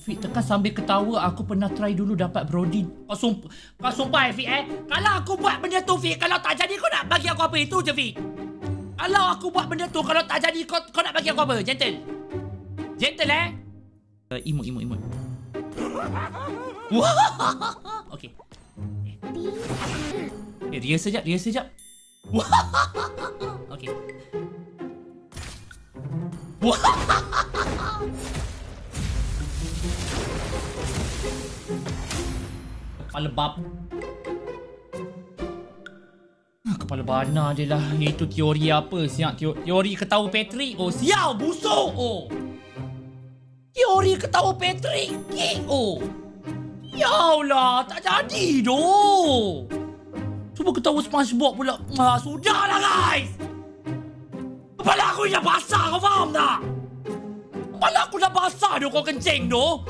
Fik, tekan sambil ketawa. Aku pernah try dulu dapat Brodin. Kau sumpah Fik Kalau aku buat benda tu Fik, kalau tak jadi kau nak bagi aku apa? Itu je Fik. Kalau aku buat benda tu, kalau tak jadi kau nak bagi aku apa? Gentle. Gentle Imut. Wah. Okay. Ria sekejap. Wah. Okay. Wah. Kepala bab. Kepala bana je lah. Itu teori apa? Siap teori ketawa Patrick. Oh, sial busuk. Oh. Teori ketawa Patrick. Oh. Ya Allah, tak jadi doh. Cuba ketawa SpongeBob pula. Sudahlah guys. Kepala aku dah basah, kau faham tak? Kepala aku dah basah doh kau kencing doh.